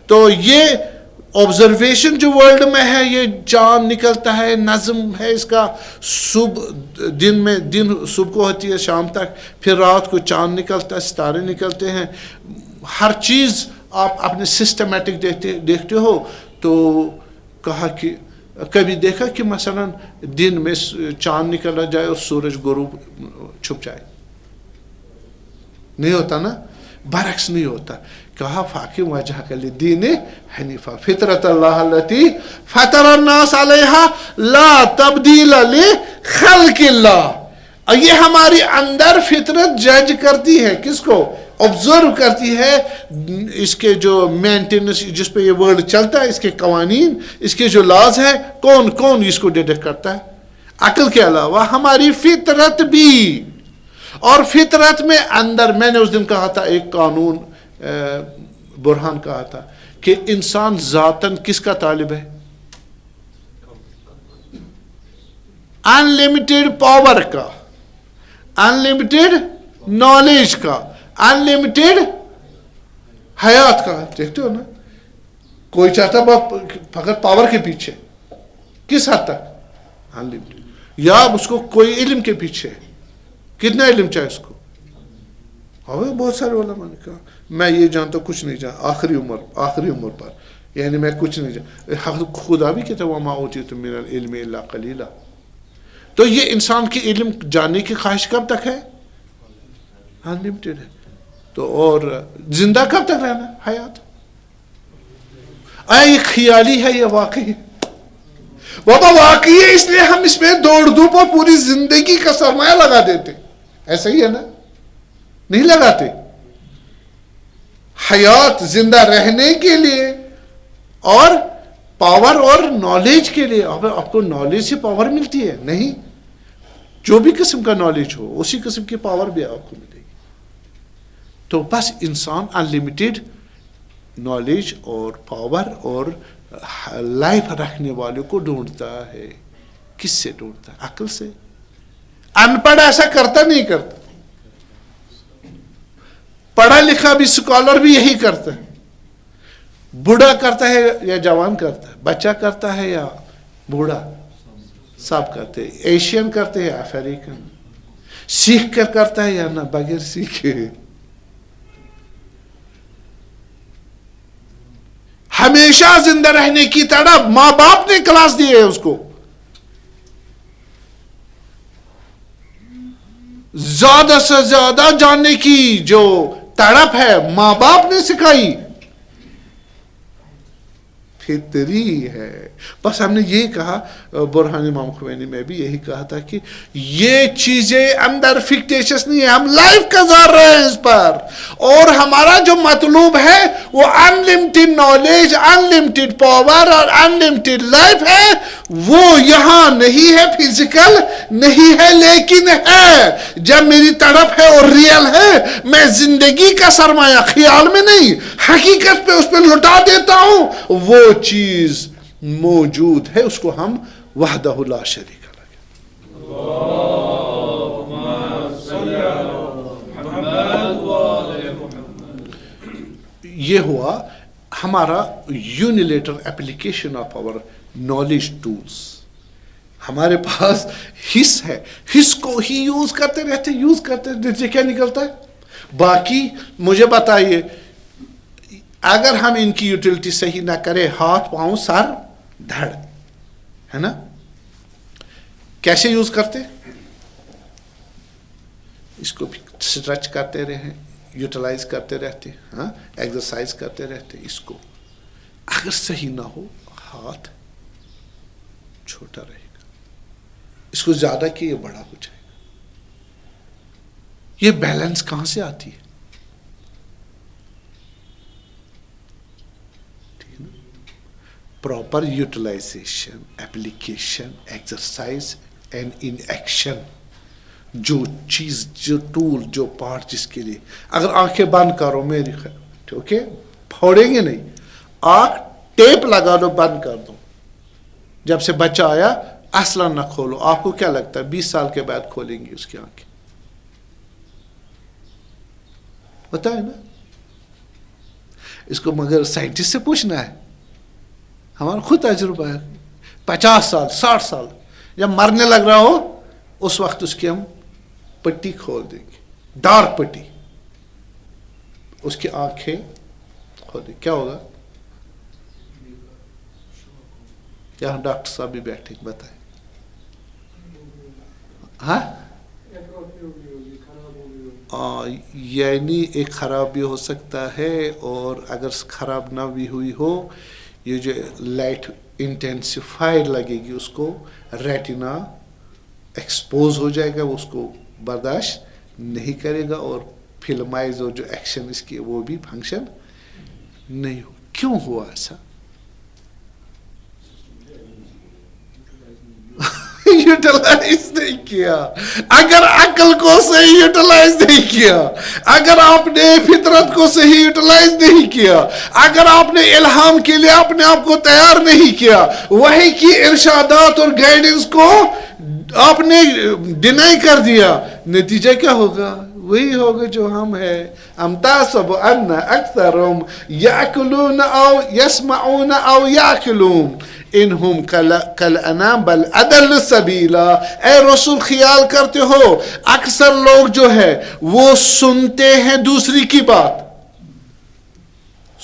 تو یہ آبزرویشن جو ورلڈ میں ہے، یہ چاند نکلتا ہے، نظم ہے اس کا، صبح دن میں، دن صبح کو ہوتی ہے شام تک، پھر رات کو چاند نکلتا ہے، ستارے نکلتے ہیں، ہر چیز آپ اپنے سسٹمیٹک دیکھتے ہو. تو کہا کہ کبھی دیکھا کہ مثلا دن میں چاند نکلا جائے اور سورج غروب چھپ جائے؟ نہیں ہوتا نا، برعکس نہیں ہوتا. کہا فاقم وجہک للدین حنیفا فطرت اللہ التی فطر الناس علیہا لا تبدیل لخلق اللہ. یہ ہماری اندر فطرت جج کرتی ہے، کس کو؟ آبزرو کرتی ہے اس کے جو مینٹیننس، جس پہ یہ ورلڈ چلتا ہے، اس کے قوانین، اس کے جو لاز ہے، کون اس کو ڈیٹیکٹ کرتا ہے؟ عقل کے علاوہ ہماری فطرت بھی. اور فطرت میں اندر، میں نے اس دن کہا تھا ایک قانون، برہان کہا تھا کہ انسان ذاتاً کس کا طالب ہے؟ انلمیٹڈ پاور کا، انلمیٹڈ نالج کا، انلمیٹڈ حیات کا. دیکھتے ہو نا، کوئی چاہتا فقط پاور کے پیچھے، کس حد تک؟ انلمیٹڈ. یا اس کو کوئی علم کے پیچھے، کتنا علم چاہے اس کو؟ بہت سارے علماء نے کہا میں یہ جانتا کچھ نہیں جانتا، آخری عمر پر، یعنی میں کچھ نہیں جانتا. خدا بھی کہتا ہے وما اوتیتم من العلم الا قلیلا. تو یہ انسان کی علم جاننے کی خواہش کب تک ہے؟ انلمیٹڈ ہے. تو اور زندہ کب تک رہنا؟ حیات. یہ خیالی ہے، یہ واقعی بابا واقعی ہے، اس لیے ہم اس میں دوڑ دھوپ اور پوری زندگی کا سرمایہ لگا دیتے. ایسا ہی ہے نا؟ نہیں لگاتے. حیات زندہ رہنے کے لیے اور پاور اور نالج کے لیے. آپ کو نالج سے پاور ملتی ہے؟ نہیں، جو بھی قسم کا نالج ہو اسی قسم کی پاور بھی آپ کو ملے گی. تو بس انسان انلمیٹڈ نالج اور پاور اور لائف رکھنے والوں کو ڈھونڈتا ہے. کس سے ڈھونڈتا ہے؟ عقل سے. ان پڑھ ایسا کرتا نہیں کرتا. پڑھا لکھا بھی اسکالر بھی یہی کرتا ہے. بوڑھا کرتا ہے یا جوان کرتا ہے، بچہ کرتا ہے یا بوڑھا، سب کرتے ہیں. ایشین کرتے ہیں یا افریقن، سیکھ کر کرتا ہے یا نہ بغیر سیکھے. ہمیشہ زندہ رہنے کی تڑپ ماں باپ نے کلاس دی ہے اس کو. زیادہ سے زیادہ جاننے کی جو تڑپ ہے ماں باپ نے سکھائی. فطری ہے. بس ہم نے یہی کہا، برہان امام خمینی میں بھی یہی کہا تھا کہ یہ چیزیں اندر فکٹیشس نہیں ہے، ہم لائف گزار رہے ہیں اس پر. اور ہمارا جو مطلوب ہے وہ انلمیٹڈ نالج، انلمیٹڈ پاور اور انلمیٹڈ لائف ہے. وہ یہاں نہیں ہے، فزیکل نہیں ہے، لیکن ہے. جب میری تڑپ ہے اور ریئل ہے، میں زندگی کا سرمایہ خیال میں نہیں، حقیقت پہ اس پہ لٹا دیتا ہوں. وہ چیز موجود ہے، اس کو ہم وحدہ لا شریک له. یہ ہوا ہمارا unilateral application of our knowledge tools. ہمارے پاس حص ہے، حص کو ہی یوز کرتے رہتے کیا نکلتا ہے؟ باقی مجھے بتائیے، اگر ہم ان کی یوٹیلٹی صحیح نہ کرے، ہاتھ پاؤں سر دھڑ، ہے نا؟ کیسے یوز کرتے؟ اس کو بھی اسٹریچ کرتے رہیں، یوٹیلائز کرتے رہتے، ہاں، ایکسرسائز کرتے رہتے. اس کو اگر صحیح نہ ہو، ہاتھ چھوٹا رہے گا، اس کو زیادہ کہ یہ بڑا ہو جائے گا. یہ بیلنس کہاں سے آتی ہے؟ Proper utilization, application, exercise and in action. جو چیز، جو ٹول، جو پارٹ جس کے لیے، اگر آنکھیں بند کرو، میری خیال ٹھیک ہے، پھوڑیں گے نہیں، آنکھ ٹیپ لگا دو، بند کر دو. جب سے بچہ آیا اصلا نہ کھولو. آپ کو کیا لگتا ہے 20 سال کے بعد کھولیں گی اس کی آنکھیں؟ ہوتا ہے نا؟ اس کو مگر سائنٹسٹ سے پوچھنا ہے. ہمارا خود تجربہ ہے. 50 سال 60 سال جب مرنے لگ رہا ہو اس وقت اس کی ہم پٹی کھول دیں گے, ڈارک پٹی, اس کی آنکھیں کھول دیں. کیا ہوگا؟ یہاں ڈاکٹر صاحب بھی بیٹھے, بتائیں. ہاں یعنی ایک خراب بھی ہو سکتا ہے, اور اگر خراب نہ بھی ہوئی ہو, یہ جو لائٹ انٹینسیفائڈ لگے گی اس کو ریٹنا ایکسپوز ہو جائے گا, وہ اس کو برداشت نہیں کرے گا, اور فلمائز اور جو ایکشن اس کی وہ بھی فنکشن نہیں ہو. کیوں ہوا ایسا؟ یوٹیلائز نہیں کیا. اگر عقل کو صحیح یوٹیلائز نہیں کیا, اگر آپ نے فطرت کو صحیح یوٹیلائز نہیں کیا, اگر آپ نے الہام کے لیے اپنے آپ کو تیار نہیں کیا, وحی کی ارشادات اور گائیڈنس کو آپ نے ڈینائی کر دیا, نتیجہ کیا ہوگا؟ وہی ہوگا جو ہم ہے. ام تحسب ان اکثرهم یاکلون او یسمعون او یاکلون انہم کالانام بل اضل السبیلا. اے رسول خیال کرتے ہو اکثر لوگ جو ہے وہ سنتے ہیں دوسری کی بات.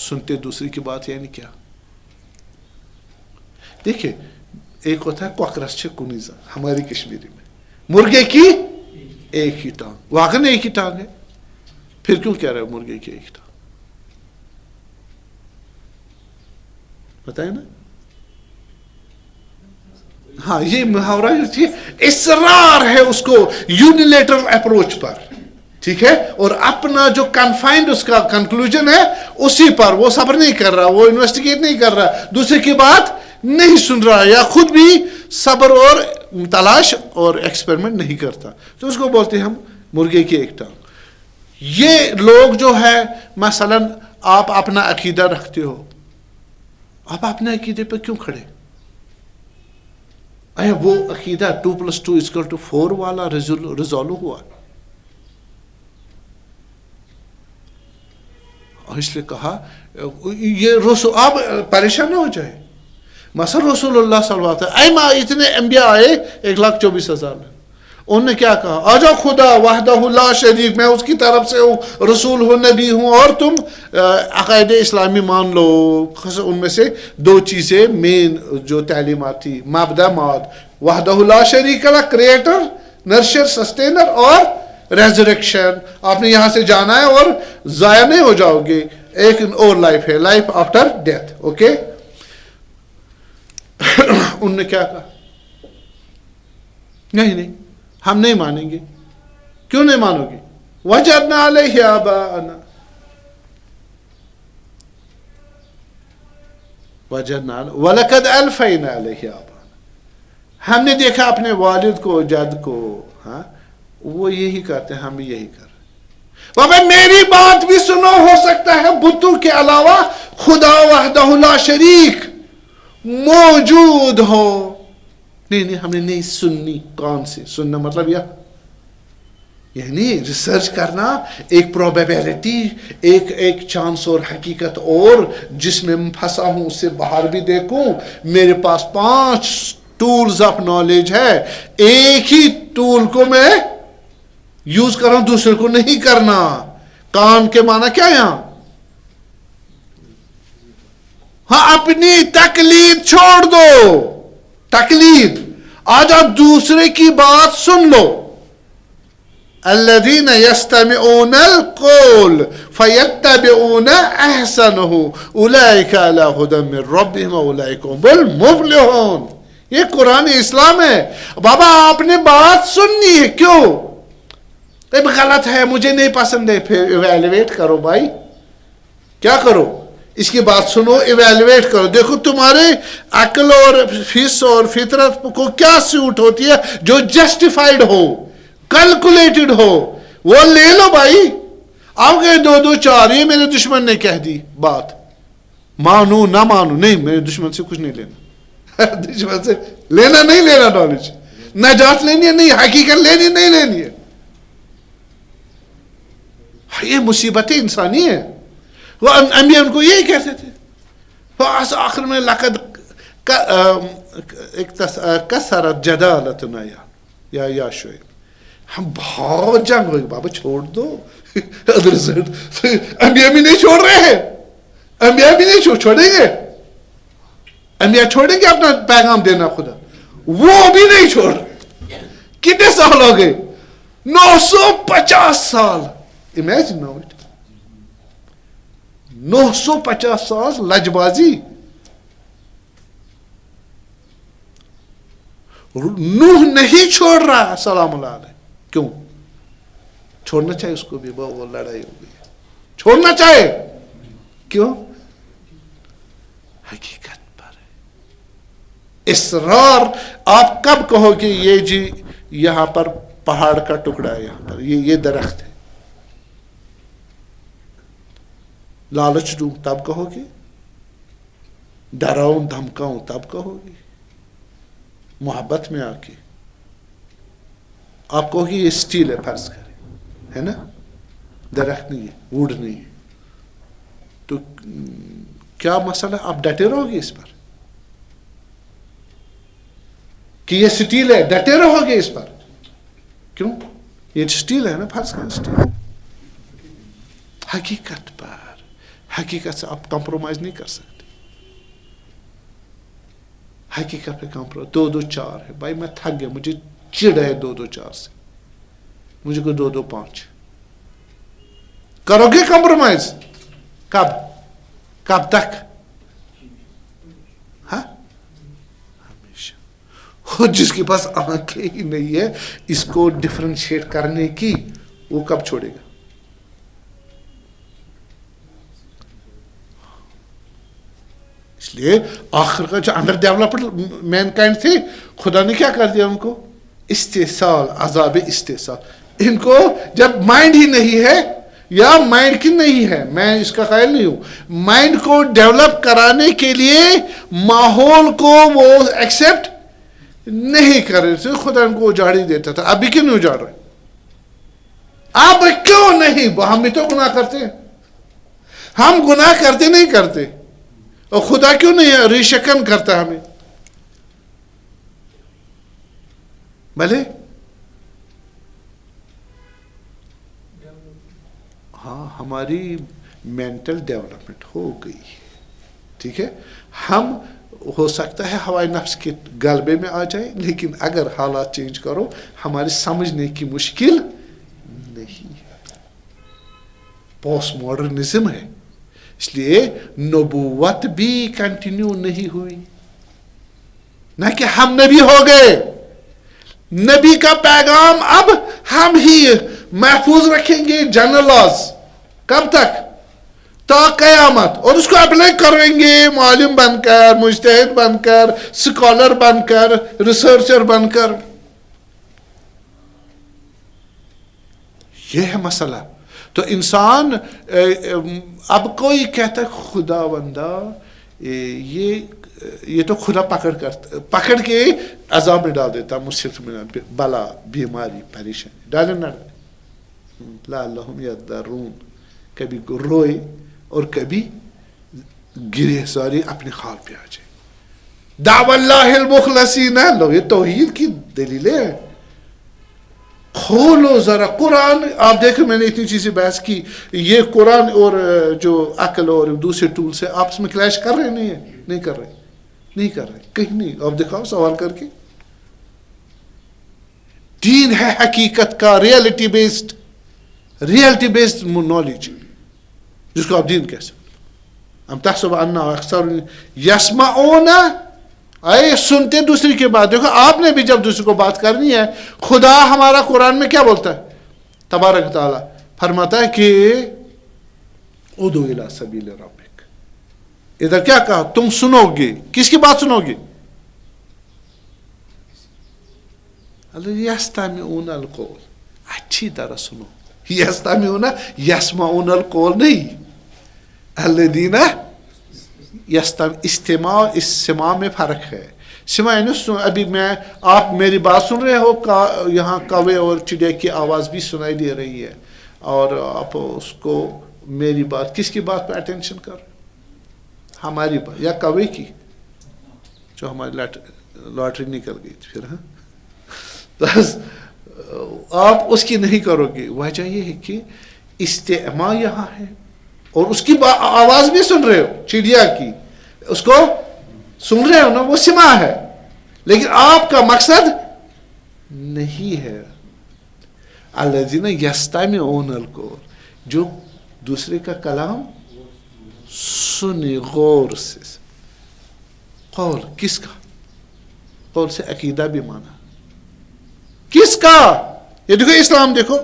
سنتے دوسری کی بات یعنی کیا؟ دیکھیں, ایک ہوتا ہے کوکرس چھ کنیزا ہماری کشمیری میں, مرغے کی ایک ہی ٹانگ. واقعی ایک ہی ٹانگ ہے, پھر کیوں کہہ رہے ہو مرغے کی ایک ٹانگ؟ بتائیں نا. ہاں یہ محاورہ اصرار ہے اس کو یونیلیٹرل اپروچ پر, ٹھیک ہے, اور اپنا جو کنفائنڈ اس کا کنکلوژن ہے اسی پر وہ صبر نہیں کر رہا, وہ انویسٹیگیٹ نہیں کر رہا, دوسرے کی بات نہیں سن رہا, یا خود بھی صبر اور تلاش اور ایکسپیریمنٹ نہیں کرتا, تو اس کو بولتے ہیں ہم مرغے کی ایک ٹانگ. یہ لوگ جو ہے مثلا آپ اپنا عقیدہ رکھتے ہو, آپ اپنے عقیدے پہ کیوں کھڑے؟ وہ عقیدہ 2+2=4 والا ریزالو ہوا, اس لیے کہا یہ رسول, آپ پریشان نہ ہو جائے. مثلا رسول اللہ صلی اللہ علیہ وسلم اتنے انبیاء آئے 1,24,000 میں, انہوں نے کیا کہا؟ آجا خدا وحدہ لا شریک, میں اس کی طرف سے ہوں, رسول ہوں, نبی ہوں, اور تم عقائد اسلامی مان لو. ان میں سے 2 چیزیں مین جو تعلیمات تھی, مبدا ماد, وحدہ لا شریک اللہ, کریٹر, نرشر, سسٹینر, اور ریزریکشن. آپ نے یہاں سے جانا ہے اور ضائع نہیں ہو جاؤ گے, ایک اور لائف ہے, لائف آفٹر ڈیتھ. اوکے, انہوں نے کیا کہا؟ نہیں ہم نہیں مانیں گے. کیوں نہیں مانو گے؟ وجدنا علیہ آباءنا, وجدنا ولقد الفینا علیہ آباءنا, ہم نے دیکھا اپنے والد کو, جد کو, ہاں وہ یہی کرتے ہیں, ہم بھی یہی کر رہے ہیں. بابا میری بات بھی سنو, ہو سکتا ہے بتوں کے علاوہ خدا وحدہ لا شریک موجود ہو. نہیں ہم نے نہیں سننی. کون سی سننا؟ مطلب یعنی ریسرچ کرنا, ایک پروبیبلٹی, ایک چانس اور حقیقت, اور جس میں پھنسا ہوں اس سے باہر بھی دیکھوں. میرے پاس 5 ٹولز آف نالج ہے, ایک ہی ٹول کو میں یوز کر رہا ہوں, دوسرے کو نہیں کرنا. کان کے معنی کیا یہاں؟ ہاں اپنی تقلید چھوڑ دو. تقلید, آج آپ دوسرے کی بات سن لو. الذین یستمعون القول فیتبعون احسنہ اولئک علی ھدی من ربہم واولئک هم المفلحون. یہ قرآن اسلام ہے. بابا آپ نے بات سننی ہے, کیوں؟ اب غلط ہے, مجھے نہیں پسند ہے, پھر ایویلویٹ کرو بھائی. کیا کرو؟ اس کی بات سنو, ایویلویٹ کرو, دیکھو تمہارے عقل اور حس اور فطرت کو کیا سوٹ ہوتی ہے جو جسٹیفائڈ ہو, کیلکولیٹڈ ہو, وہ لے لو بھائی. آپ گئے 2 4, یہ میرے دشمن نے کہہ دی بات, مانو نہ مانو, نہیں میرے دشمن سے کچھ نہیں لینا. دشمن سے لینا نہیں لینا نالج, نجات لینی ہے نہیں, حقیقت لینی نہیں لینی ہے. یہ مصیبت انسانی ہے. وہ انبیاء ان کو یہی کہتے تھے. آخر میں لقد کثرت جدالتنا یا شعیب, ہم بہت جنگ ہوئی, بابا چھوڑ دو. انبیاء بھی نہیں چھوڑ رہے ہیں, انبیاء بھی نہیں چھوڑیں گے, انبیاء چھوڑیں گے اپنا پیغام دینا خدا, وہ بھی نہیں چھوڑ رہے. کتنے سال ہو گئے؟ 950 سال. امیجن ناؤ اٹ, 950 سال لج بازی. نوح نہیں چھوڑ رہا سلام اللہ علیہ. کیوں چھوڑنا چاہے اس کو بھی؟ وہ لڑائی ہو گئی, چھوڑنا چاہے کیوں؟ حقیقت پر اصرار. آپ کب کہو کہ یہ جی یہاں پر پہاڑ کا ٹکڑا ہے, یہاں پر یہ درخت ہے, لالچ دوں تب کہو گی, ڈراؤں دھمکاؤں تب کہو گی, محبت میں آ کے آپ کہو گی یہ اسٹیل ہے فرض کریں, ہے نا, درخت نہیں ہے, ووڈ نہیں ہے, تو کیا مسئلہ؟ آپ ڈٹے رہو گے اس پر کہ یہ اسٹیل ہے, ڈٹے رہو گے اس پر. کیوں؟ یہ اسٹیل ہے نا, فرض کریں اسٹیل. حقیقت پر, حقیقت سے آپ کمپرومائز نہیں کر سکتے. حقیقت پہ کمپرومائز. 2 2 4 ہے بھائی, میں تھک گیا, مجھے چڑ ہے 2 2 4 سے, مجھے کو 2 2 5. کرو گے کمپرومائز؟ کب تک؟ ہاں, ہمیشہ. جس کے پاس آنکھیں ہی نہیں ہے اس کو ڈفرینشیٹ کرنے کی, وہ کب چھوڑے گا؟ اس لیے آخر کا جو انڈر ڈیولپڈ مین کائنڈ تھی, خدا نے کیا کر دیا ان کو؟ استحصال, عذاب استحصال. ان کو جب مائنڈ ہی نہیں ہے, یا مائنڈ کی نہیں ہے, میں اس کا قائل نہیں ہوں, مائنڈ کو ڈیولپ کرانے کے لیے ماحول کو وہ ایکسپٹ نہیں کر رہے تھے, خدا ان کو اجاڑ ہی دیتا تھا. ابھی کیوں نہیں اجاڑ رہے؟ آپ کیوں نہیں؟ ہم بھی تو گناہ کرتے ہیں, ہم گناہ کرتے نہیں کرتے, اور خدا کیوں نہیں ریشکن کرتا ہمیں؟ بھلے ہاں ہماری مینٹل ڈیولپمنٹ ہو گئی, ٹھیک ہے, ہم ہو سکتا ہے ہوائے نفس کے غلبے میں آ جائے, لیکن اگر حالات چینج کرو ہماری سمجھنے کی مشکل نہیں ہے. پوسٹ ماڈرنزم ہے, اس لیے نبوت بھی کنٹینیو نہیں ہوئی. نہ کہ ہم نبی ہو گئے, نبی کا پیغام اب ہم ہی محفوظ رکھیں گے, جنرل لاز. کب تک؟ تا قیامت. اور اس کو اپلائی کریں گے معلم بن کر, مجتہد بن کر, اسکالر بن کر, ریسرچر بن کر. یہ ہے مسئلہ. تو انسان اب کوئی کہتا ہے خدا بندہ یہ تو خدا پکڑ کے عذاب میں ڈال دیتا, مصیبت میں, بلا, بیماری, پریشانی ڈالے نہ ڈالے. لعلہم یضرعون, کبھی روئے اور کبھی گرے ساری اپنے خال پہ آ جائے. دعو اللہ المخلصین لو, یہ توحید کی دلیلیں ہیں. کھولو ذرا قرآن. آپ دیکھیں میں نے اتنی چیزیں بحث کی, یہ قرآن اور جو عقل اور دوسرے ٹول سے آپس میں کلیش کر رہے نہیں ہیں؟ نہیں کر رہے, نہیں کر رہے کہیں نہیں. آپ دکھاؤ سوال کر کے. دین ہے حقیقت کا, ریئلٹی بیسڈ نالج, جس کو آپ دین کہہ سکتے. ہم تحسب ان اکثر یسمعون, آئے سنتے دوسری کی بات. دیکھو آپ نے بھی جب دوسری کو بات کرنی ہے, خدا ہمارا قرآن میں کیا بولتا ہے؟ تبارک تعالیٰ فرماتا ہے کہ ادعو الی سبیل ربک. ادھر کیا کہا؟ تم سنو گے. کس کی بات سنو گے؟ یستمعون القول, اچھی طرح سنو. یستمعون یسمعون القول نہیں. الذین استماع استماع میں فرق ہے. سماع یعنی ابھی آپ میری بات سن رہے ہو, یہاں کوے اور چڑیا کی آواز بھی سنائی دے رہی ہے, اور آپ اس کو میری بات کس کی بات پہ اٹینشن کر رہے ہو؟ ہماری بات یا کوے کی جو ہماری لاٹری نکل گئی تھی پھر. بس آپ اس کی نہیں کرو گے. وجہ یہ ہے کہ استماع یہاں ہے اور اس کی آواز بھی سن رہے ہو, چڑیا کی اس کو سن رہے ہو نا, وہ سماع ہے, لیکن آپ کا مقصد نہیں ہے. الذین یستمعون القول, جو دوسرے کا کلام سنے غور سے. قول کس کا؟ قول سے عقیدہ بھی مانا. کس کا؟ یہ دیکھو اسلام, دیکھو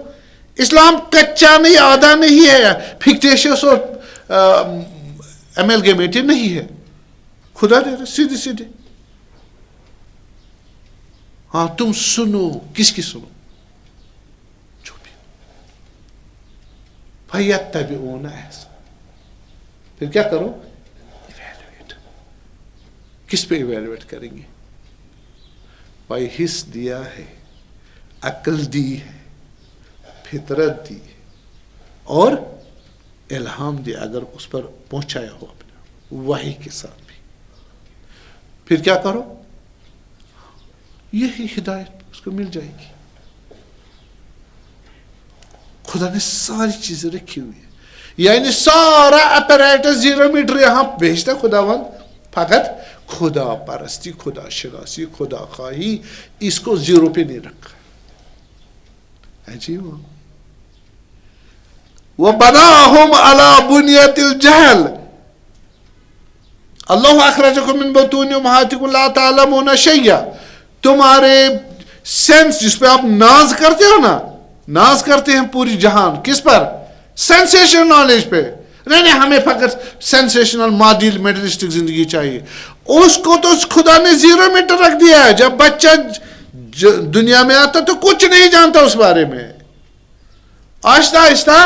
اسلام کچا نہیں, آدھا نہیں ہے, فکٹیشیس اور ایملگیمیٹڈ نہیں ہے. خدا دے رہا سیدھے سیدھے. ہاں تم سنو, کس کی سنو؟ جو بھی. فَيَتَّبِعُونَ أَحْسَنَ. پھر کیا کرو؟ ایویلویٹ. کس پہ ایویلویٹ کریں گے؟ بھائی حص دیا ہے, عقل دی ہے, فطرت دی ہے اور الہام دیا, اگر اس پر پہنچایا ہو اپنے وحی کے ساتھ بھی, پھر کیا کرو؟ یہی ہدایت اس کو مل جائے گی. خدا نے ساری چیزیں رکھی ہوئی ہے, یعنی سارا اپریٹس 0 میٹر یہاں بھیجتا خداوند, فقط خدا پرستی, خدا شناسی, خدا خواہی, اس کو 0 پہ نہیں رکھا. عجیب. وَبَنَاهُمْ عَلَى بُنْيَةِ الْجَهْلِ اللہ اخرجکم من بطون امہاتکم لا تعلمون شیئا. تمہارے سینس جس پہ آپ ناز کرتے ہو نا, ناز کرتے ہیں پوری جہان, کس پر؟ سینسیشنل نالج پہ. نہیں ہمیں فقط سینسیشنل مادی میٹرسٹک زندگی چاہیے. اس کو تو خدا نے 0 میٹر رکھ دیا ہے. جب بچہ دنیا میں آتا تو کچھ نہیں جانتا اس بارے میں, آہستہ آہستہ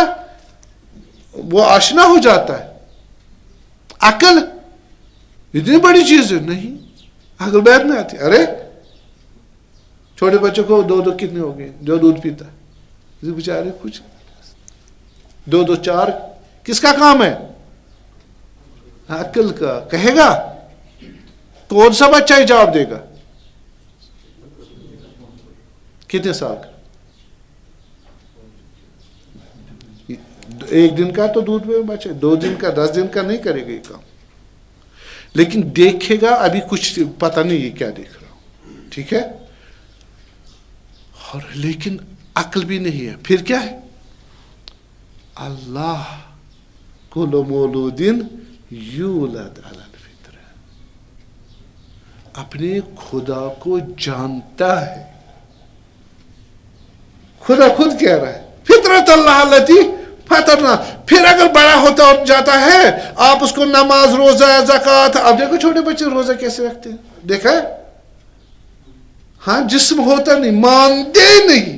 وہ آشنا ہو جاتا ہے. عقل اتنی بڑی چیز ہے نہیں, عقل بیت میں آتی. ارے چھوٹے بچوں کو 2 کتنے ہو گئے جو دودھ پیتا ہے, بیچارے کچھ 2 4 کس کا کام ہے؟ عقل کا. کہے گا کون سا بچہ ہی جواب دے گا؟ کتنے سال کا؟ 1 دن کا تو دودھ میں بچے, 2 دن کا, 10 دن کا نہیں کرے گا یہ کام, لیکن دیکھے گا. ابھی کچھ پتہ نہیں یہ کیا دیکھ رہا ہوں, ٹھیک ہے, اور لیکن عقل بھی نہیں ہے. پھر کیا ہے؟ اللہ کل مولود یولد علی الفطرہ, اپنے خدا کو جانتا ہے. خدا خود کہہ رہا ہے فطرت اللہ التی فطرنا. پھر اگر بڑا ہوتا اور جاتا ہے, آپ اس کو نماز, روزہ, زکوٰۃ, اب دیکھو چھوٹے بچے روزہ کیسے رکھتے ہیں, دیکھا ہے؟ ہاں جسم ہوتا نہیں, مانتے نہیں.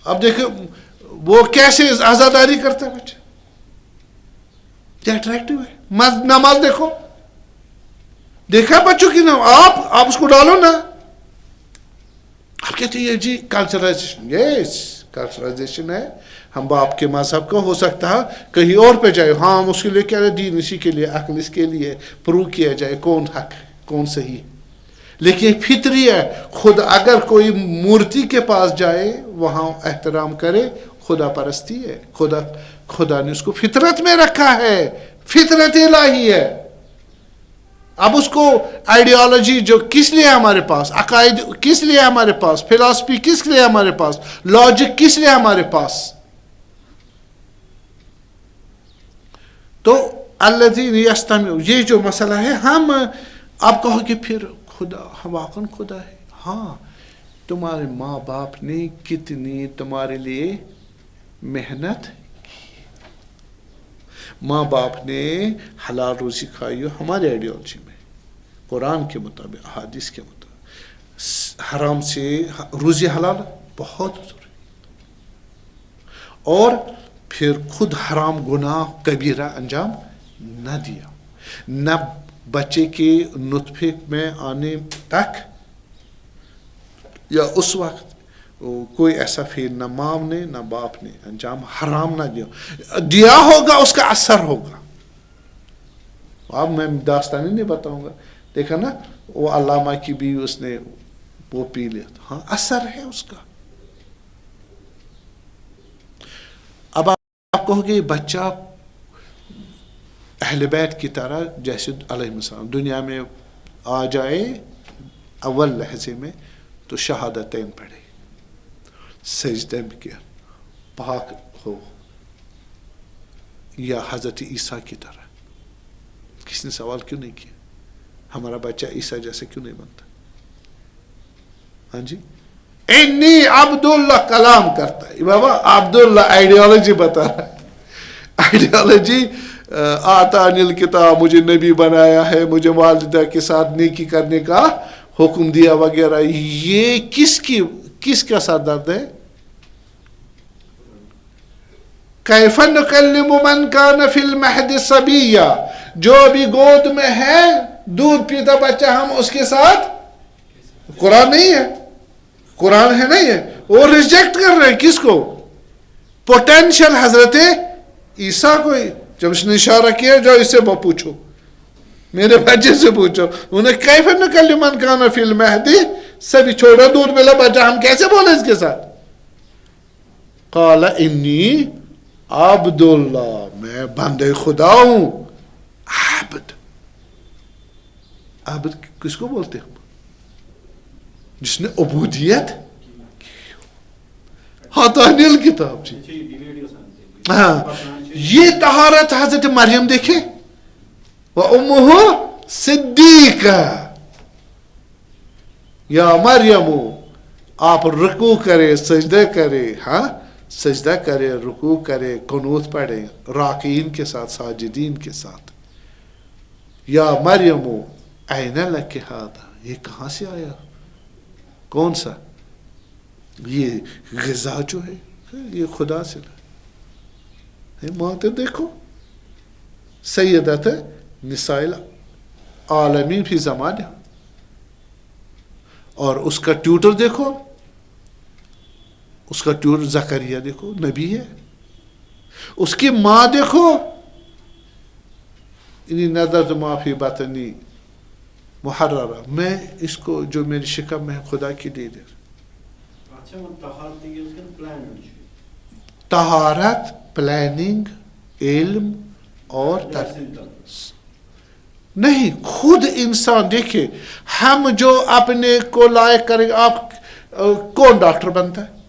اب دیکھو وہ کیسے عزاداری کرتا ہے بچہ, کیا اٹریکٹیو ہے. نماز دیکھو, دیکھا بچوں کی نماز, آپ اس کو ڈالو نا, آپ کہتے ہیں جی کلچرائزیشن. یس کلچرائزیشن ہے. ہم باپ کے مذہب کا ہو سکتا ہے کہیں اور پہ جائے, ہاں اس کے لیے کیا ہے, دین اسی کے لیے, عقل اس کے لیے پروو کیا جائے کون حق ہے کون صحیح ہے. لیکن فطری ہے. خود اگر کوئی مورتی کے پاس جائے وہاں احترام کرے, خدا پرستی ہے. خدا نے اس کو فطرت میں رکھا ہے, فطرت الہی ہے. اب اس کو آئیڈیالوجی جو کس لیے ہمارے پاس, عقائد کس لیے ہمارے پاس, فلسفی کس لیے ہمارے پاس, لاجک کس لیے ہمارے پاس. تو الذین یستمعون, یہ جو مسئلہ ہے, ہم آپ کہو کہ پھر خدا واقعاً خدا ہے. ہاں تمہارے ماں باپ نے کتنی تمہارے لیے محنت کی, ماں باپ نے حلال روزی کھائی ہو ہماری آئیڈیالوجی میں, قرآن کے مطابق, احادیث کے مطابق. حرام سے روزی حلال بہت ضروری, اور پھر خود حرام گناہ کبیرہ انجام نہ دیا, نہ بچے کے نطفے میں آنے تک یا اس وقت کوئی ایسا فیل نہ ماں نے نہ باپ نے انجام حرام نہ دیا ہوگا اس کا اثر ہوگا. اب میں داستانی نہیں بتاؤں گا. دیکھا نا وہ علامہ کی بھی اس نے وہ پی لیا. ہاں اثر ہے اس کا. اب آپ کہو گے بچہ اہل بیت کی طرح جیسے علیہ السلام دنیا میں آ جائے اول لحظے میں تو شہادتین پڑھے, سجدہ بھی کیا, پاک ہو, یا حضرت عیسیٰ کی طرح. کسی نے سوال کیوں نہیں کیا ہمارا بچہ عیسیٰ جیسے کیوں نہیں بنتا؟ ہاں جی, انی عبداللہ کلام کرتا ہے بابا. عبداللہ آئیڈیالوجی بتا رہا ہے, آئیڈیالوجی آتانی الکتاب, مجھے نبی بنایا ہے, مجھے والدہ کے ساتھ نیکی کرنے کا حکم دیا وغیرہ. یہ کس کا سردرد ہے؟ کیف نکلم من کان فی المہد صبیا, جو بھی گود میں ہے دودھ پیتا بچہ ہم اس کے ساتھ, قرآن نہیں ہے, قرآن ہے نہیں ہے, وہ ریجیکٹ کر رہے ہیں کس کو؟ پوٹینشل حضرت عیسیٰ کو. جب اس نے اشارہ کیا جو اس سے پوچھو, میرے بچے سے پوچھو, انہیں کیف نکلم من کان فی المہد, سبھی چھوڑا دودھ ملا بچہ ہم کیسے بولے اس کے ساتھ؟ قال انی عبداللہ, میں بندے خدا ہوں. عبد, عبد کس کو بولتے ہیں؟ جس نے عبودیت ہاتانی الکتاب. جی ہاں, یہ طہارت حضرت مریم دیکھے, وَأُمُّهُ صِدِّیقَةٌ, یا مریم آپ رکوع کرے سجدہ کرے, ہاں سجدہ کرے رکوع کرے قنوت پڑھے راکعین کے ساتھ ساجدین کے ساتھ. یا مریم این لک ھذا, یہ کہاں سے آیا, کون سا یہ غذا جو ہے یہ خدا سے لا. ماں تو دیکھو سیدت نساء العالمین فی زمانہ, اور اس کا ٹیوٹر دیکھو, اس کا ٹیوٹر زکریا دیکھو نبی ہے. اس کی ماں دیکھو, انی نذرت ما فی بطنی محررہ, میں اس کو جو میری شکم میں خدا کی دے دے. طہارت پلاننگ علم اور نہیں, خود انسان دیکھے. ہم جو اپنے کو لائق کریں, آپ کون ڈاکٹر بنتا ہے؟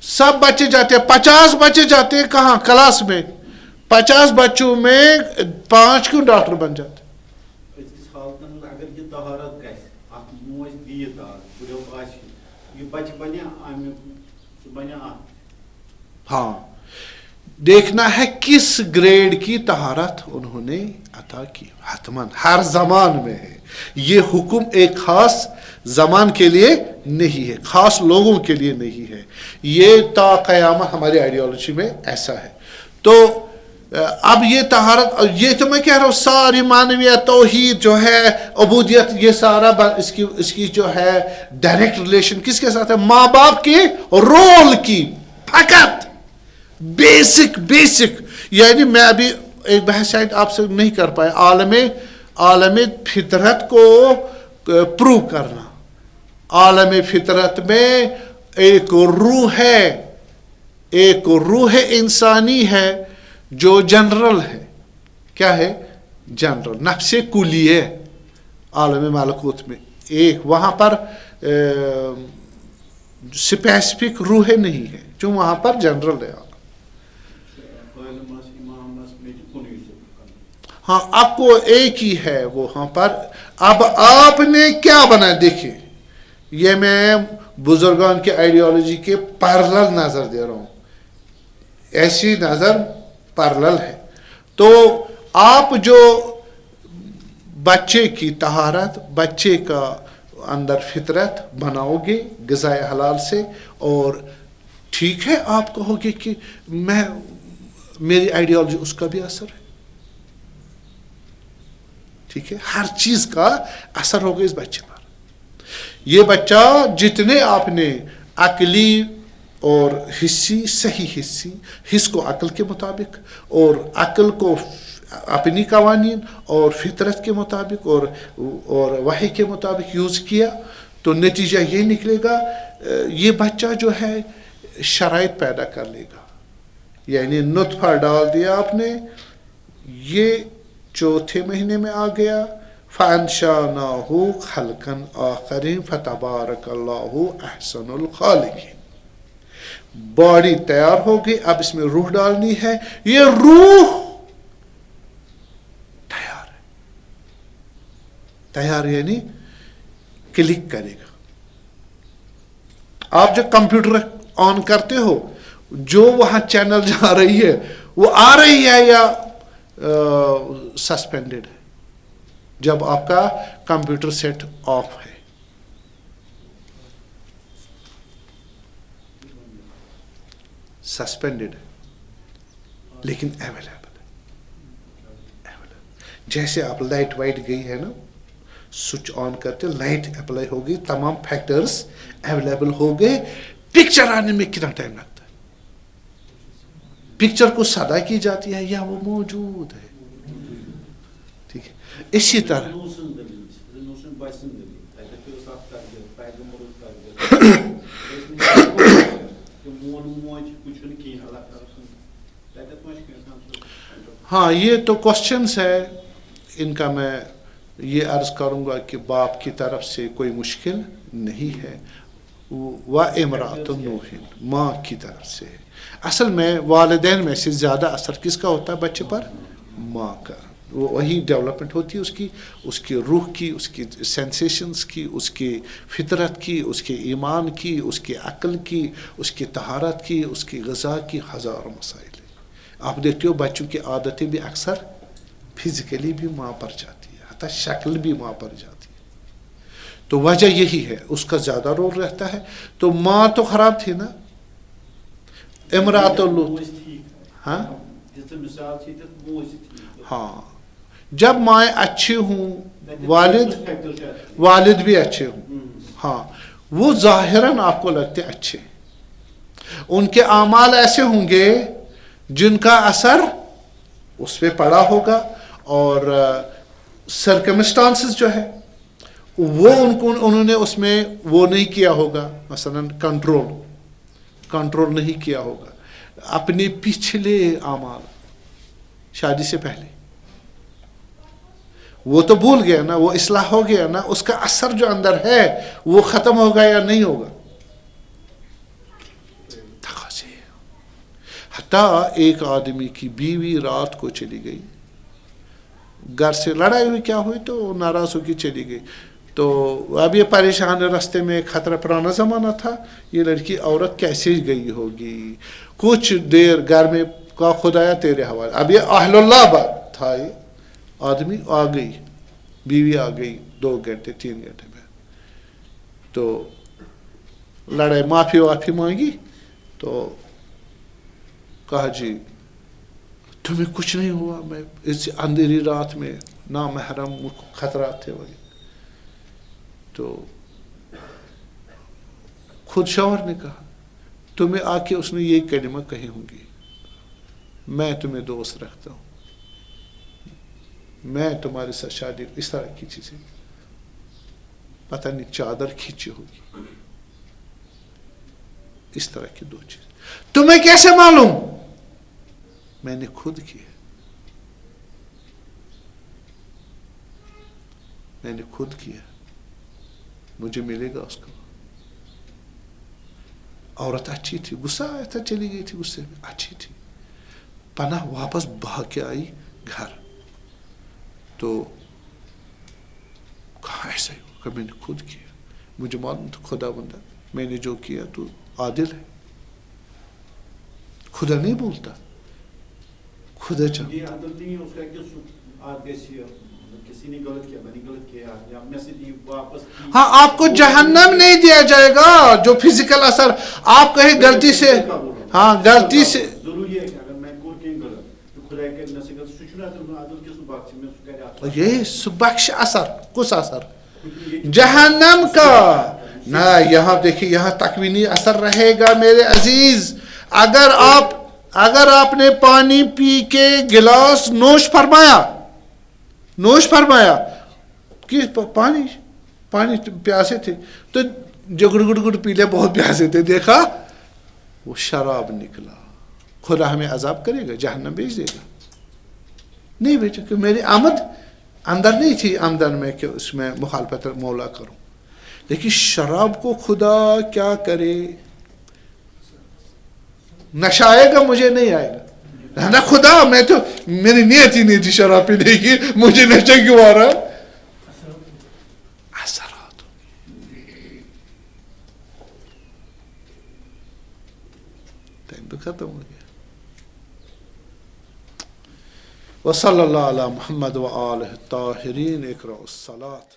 سب بچے جاتے ہیں, 50 بچے جاتے ہیں کہاں کلاس میں, 50 بچوں میں 5 کیوں ڈاکٹر بن جاتے؟ ہاں, دیکھنا ہے کس گریڈ کی طہارت انہوں نے عطا کی. حتماً ہر زمان میں ہے یہ حکم, ایک خاص زمان کے لیے نہیں ہے, خاص لوگوں کے لیے نہیں ہے. یہ تا قیامت ہماری آئیڈیالوجی میں ایسا ہے. تو اب یہ طہارت, یہ تو میں کہہ رہا ہوں ساری معنویت توحید جو ہے عبودیت, یہ سارا اس کی جو ہے ڈائریکٹ ریلیشن کس کے ساتھ ہے؟ ماں باپ کے رول کی. فقط بیسک یعنی میں ابھی ایک بحث شاید آپ سے نہیں کر پائے, عالم فطرت کو پروو کرنا. عالم فطرت میں ایک روح ہے, ایک روح انسانی ہے جو جنرل ہے. کیا ہے؟ جنرل, نفس کلیہ. عالم ملکوت میں ایک وہاں پر اسپیسیفک روح نہیں ہے, جو وہاں پر جنرل ہے. ہاں, آپ کو ایک ہی ہے وہاں پر. اب آپ نے کیا بنا, دیکھیے یہ میں بزرگان کے آئیڈیالوجی کے پیرلل نظر دے رہا ہوں, ایسی نظر پیرلل ہے. تو آپ جو بچے کی طہارت, بچے کا اندر فطرت بناؤ گے غذائے حلال سے, اور ٹھیک ہے آپ کہو گے کہ میری آئیڈیالوجی, اس کا بھی اثر ہے. ٹھیک ہے, ہر چیز کا اثر ہوگا اس بچے پر. یہ بچہ جتنے آپ نے عقلی اور حصی صحیح حص کو عقل کے مطابق اور عقل کو اپنی قوانین اور فطرت کے مطابق اور وحی کے مطابق یوز کیا تو نتیجہ یہ نکلے گا یہ بچہ جو ہے شرائط پیدا کر لے گا. یعنی نطفہ ڈال دیا آپ نے, یہ چوتھے مہینے میں آ گیا, فَأَنشَأْنَاهُ خَلْقًا آخَرَ فَتَبَارَكَ اللَّهُ أَحْسَنُ الْخَالِقِينَ. باڈی تیار ہو گئی, اب اس میں روح ڈالنی ہے, یہ روح تیار ہے. تیار یعنی کلک کرے گا. آپ جب کمپیوٹر آن کرتے ہو, جو وہاں چینل جا رہی ہے وہ آ رہی ہے یا سسپینڈڈ ہے جب آپ کا کمپیوٹر سیٹ آف ہے. سسپینڈڈ ہے لیکن اویلیبل ہے. جیسے آپ لائٹ وائٹ گئی ہے نا, سوئچ آن کرتے لائٹ اپلائی ہو گئی, تمام فیکٹرز اویلیبل ہو گئے, پکچر آنے میں کتنا ٹائم لگتا ہے؟ پکچر کو صدا کی جاتی ہے یا وہ موجود ہے؟ ٹھیک ہے. اسی طرح ہاں, یہ تو کوشچنس ہے, ان کا میں یہ عرض کروں گا کہ باپ کی طرف سے کوئی مشکل نہیں ہے, وَامْرَأَةُ نُوحٍ ماں کی طرف سے. اصل میں والدین میں سے زیادہ اثر کس کا ہوتا ہے بچے پر؟ ماں کا. وہی ڈیولپمنٹ ہوتی ہے اس کی روح کی, اس کی سینسیشنز کی, اس کی فطرت کی, اس کے ایمان کی, اس کی عقل کی, اس کی طہارت کی, اس کی غذا کی, ہزاروں مسائل. آپ دیکھتے ہو بچوں کی عادتیں بھی اکثر فزیکلی بھی ماں پر جاتی ہے, حتیٰ شکل بھی ماں پر جاتی ہے. تو وجہ یہی ہے, اس کا زیادہ رول رہتا ہے. تو ماں تو خراب تھی نا, امرات لوط. ہاں ہاں, جب مائیں اچھی ہوں والد بھی اچھے ہوں, ہاں وہ ظاہراً آپ کو لگتے اچھے, ان کے اعمال ایسے ہوں گے جن کا اثر اس پہ پڑا ہوگا, اور سرکمسٹانسز جو ہے وہ انہوں نے اس میں وہ نہیں کیا ہوگا, مثلا کنٹرول نہیں کیا ہوگا اپنے پچھلے اعمال شادی سے پہلے. وہ تو بھول گیا نا, وہ اصلاح ہو گیا نا, اس کا اثر جو اندر ہے وہ ختم ہوگا یا نہیں ہوگا؟ حتیٰ ایک آدمی کی بیوی رات کو چلی گئی, گھر سے لڑائی ہوئی, کیا ہوئی تو ناراض ہو کے چلی گئی. تو اب یہ پریشان ہے, راستے میں خطرہ, پرانا زمانہ تھا, یہ لڑکی عورت کیسے گئی ہوگی, کچھ دیر گھر میں کا خدایا تیرے حوالے. اب یہ اہل اللہ بات تھا, یہ آدمی آ گئی, بیوی آ گئی 2 گھنٹے 3 گھنٹے میں, تو لڑائی معافی مانگی, تو کہا جی تمہیں کچھ نہیں ہوا, میں اس اندھیری رات میں نامحرم خطرات تھے وہی. تو خود شوہر نے کہا تمہیں آ کے اس نے یہ کلمہ کہی ہوں گی, میں تمہیں دوست رکھتا ہوں, میں تمہارے ساتھ شادی, اس طرح کی چیزیں, پتہ نہیں چادر کھینچی ہوگی, اس طرح کی 2 چیز. تمہیں کیسے معلوم؟ میں نے خود کیا, میں نے خود کیا, مجھے ملے گا اس کو. عورت اچھی تھی, غصہ آیا تھا, چلی گئی تھی غصے میں, اچھی تھی, پناہ واپس بھاگ کے آئی گھر. تو کہا ایسا ہی کہ میں نے خود کیا, مجھے معلوم تھا خدا بندہ, میں نے جو کیا تو عادل ہے. خدا نہیں بولتا, خدا چاہتا. ہاں, آپ کو جہنم نہیں دیا جائے گا جو فزیکل اثر, آپ کہیں غلطی سے, ہاں غلطی سے, یہ بخش اثر, کس اثر؟ جہنم کا, نہ یہاں دیکھیے یہاں تکوینی اثر رہے گا میرے عزیز. اگر آپ نے پانی پی کے گلاس نوش فرمایا کہ پانی پیاسے تھے تو جو گڑ پی لے بہت پیاسے تھے, دیکھا وہ شراب نکلا. خدا ہمیں عذاب کرے گا, جہنم بھیج دے گا. نہیں بیچو کہ میری آمد اندر نہیں تھی آمدن میں کہ اس میں مخالفت مولا کروں. لیکن شراب کو خدا کیا کرے, نشہ آئے گا مجھے نہیں آئے گا نا خدا, میں تو میری نیت ہی نہیں تھی شراب پینے کی, مجھے نشہ کیوں آ رہا. اثرات ٹائم تو ختم ہو گیا. وصلی اللہ علی محمد و آلہ الطاہرین. اقرأوا الصلاۃ.